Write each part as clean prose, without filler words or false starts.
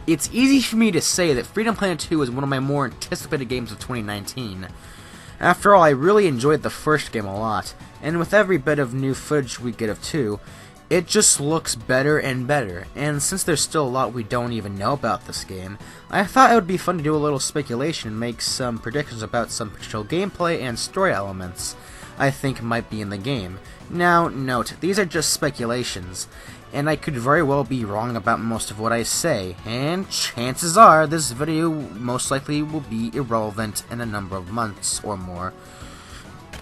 It's easy for me to say that Freedom Planet 2 is one of my more anticipated games of 2019. After all, I really enjoyed the first game a lot, and with every bit of new footage we get of 2, it just looks better and better, and since there's still a lot we don't even know about this game, I thought it would be fun to do a little speculation and make some predictions about some potential gameplay and story elements I think might be in the game. Now, note, these are just speculations, and I could very well be wrong about most of what I say, and chances are this video most likely will be irrelevant in a number of months or more.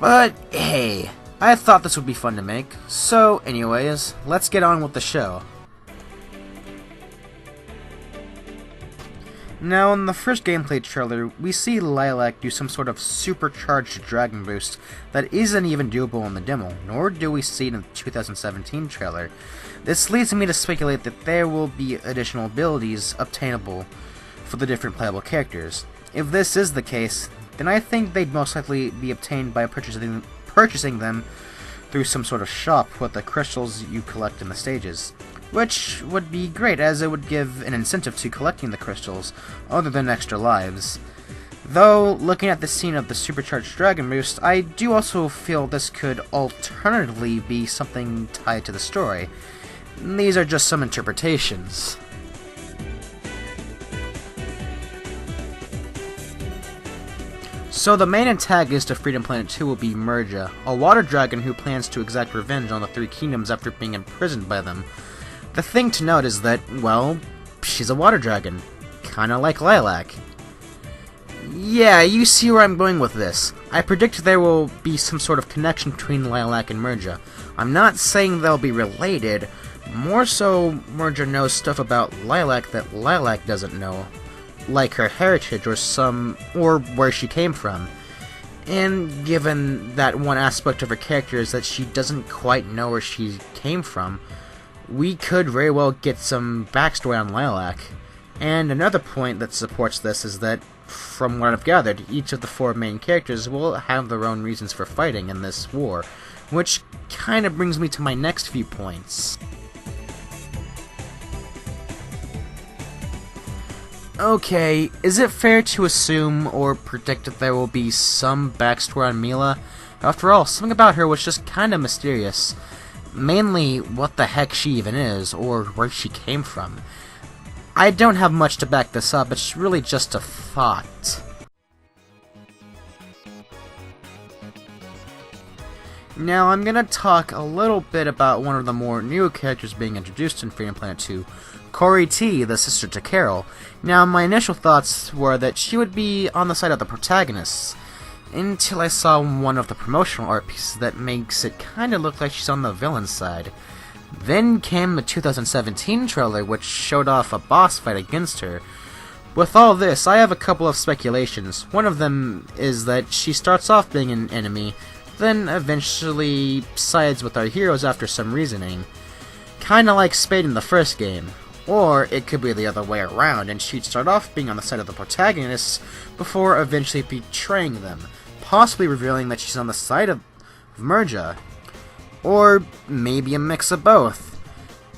But hey, I thought this would be fun to make, so anyways, let's get on with the show. Now, in the first gameplay trailer, we see Lilac do some sort of supercharged dragon boost that isn't even doable in the demo, nor do we see it in the 2017 trailer. This leads me to speculate that there will be additional abilities obtainable for the different playable characters. If this is the case, then I think they'd most likely be obtained by purchasing them through some sort of shop with the crystals you collect in the stages, which would be great as it would give an incentive to collecting the crystals other than extra lives. Though, looking at the scene of the supercharged dragon boost, I do also feel this could alternatively be something tied to the story. These are just some interpretations. So the main antagonist of Freedom Planet 2 will be Merja, a water dragon who plans to exact revenge on the Three Kingdoms after being imprisoned by them. The thing to note is that, well, she's a water dragon, kinda like Lilac. Yeah, you see where I'm going with this. I predict there will be some sort of connection between Lilac and Merja. I'm not saying they'll be related, more so Merja knows stuff about Lilac that Lilac doesn't know, like her heritage or where she came from. And given that one aspect of her character is that she doesn't quite know where she came from, we could very well get some backstory on Lilac. And another point that supports this is that, from what I've gathered, each of the 4 main characters will have their own reasons for fighting in this war, which kinda brings me to my next few points. Okay, is it fair to assume or predict that there will be some backstory on Mila? After all, something about her was just kinda mysterious. Mainly, what the heck she even is, or where she came from. I don't have much to back this up, it's really just a thought. Now, I'm gonna talk a little bit about one of the more new characters being introduced in Freedom Planet 2, Corey T, the sister to Carol. Now, my initial thoughts were that she would be on the side of the protagonists, until I saw one of the promotional art pieces that makes it kinda look like she's on the villain's side. Then came the 2017 trailer, which showed off a boss fight against her. With all this, I have a couple of speculations. One of them is that she starts off being an enemy, then eventually sides with our heroes after some reasoning. Kinda like Spade in the first game. Or it could be the other way around, and she'd start off being on the side of the protagonists before eventually betraying them, possibly revealing that she's on the side of Merja. Or maybe a mix of both.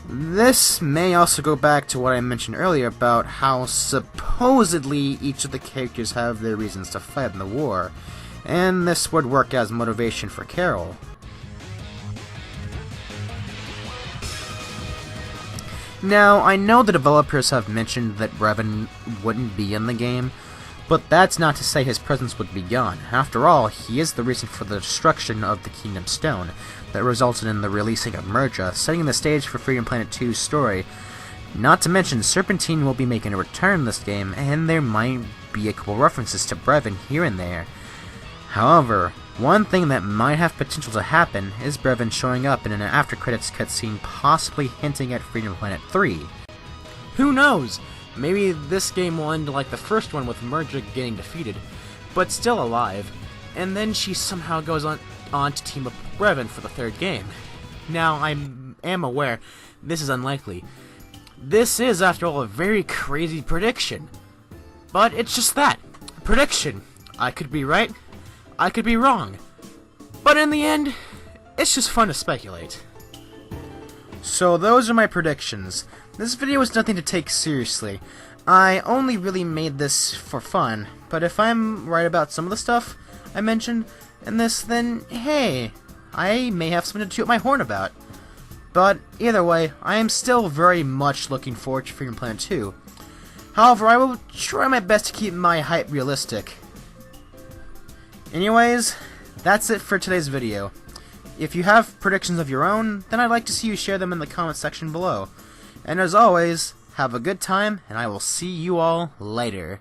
This may also go back to what I mentioned earlier about how supposedly each of the characters have their reasons to fight in the war, and this would work as motivation for Carol. Now, I know the developers have mentioned that Brevin wouldn't be in the game, but that's not to say his presence would be gone. After all, he is the reason for the destruction of the Kingdom Stone that resulted in the releasing of Merja, setting the stage for Freedom Planet 2's story. Not to mention, Serpentine will be making a return in this game, and there might be a couple references to Brevin here and there. However, one thing that might have potential to happen is Brevin showing up in an after-credits cutscene, possibly hinting at Freedom Planet 3. Who knows? Maybe this game will end like the first one with Merja getting defeated, but still alive, and then she somehow goes on to team up with Brevin for the 3rd game. Now, I am aware this is unlikely. This is, after all, a very crazy prediction. But it's just that. Prediction. I could be right, I could be wrong. But in the end, it's just fun to speculate. So those are my predictions. This video is nothing to take seriously. I only really made this for fun, but if I'm right about some of the stuff I mentioned in this, then hey, I may have something to toot my horn about. But either way, I am still very much looking forward to Freedom Planet 2. However, I will try my best to keep my hype realistic. Anyways, that's it for today's video. If you have predictions of your own, then I'd like to see you share them in the comment section below. And as always, have a good time, and I will see you all later.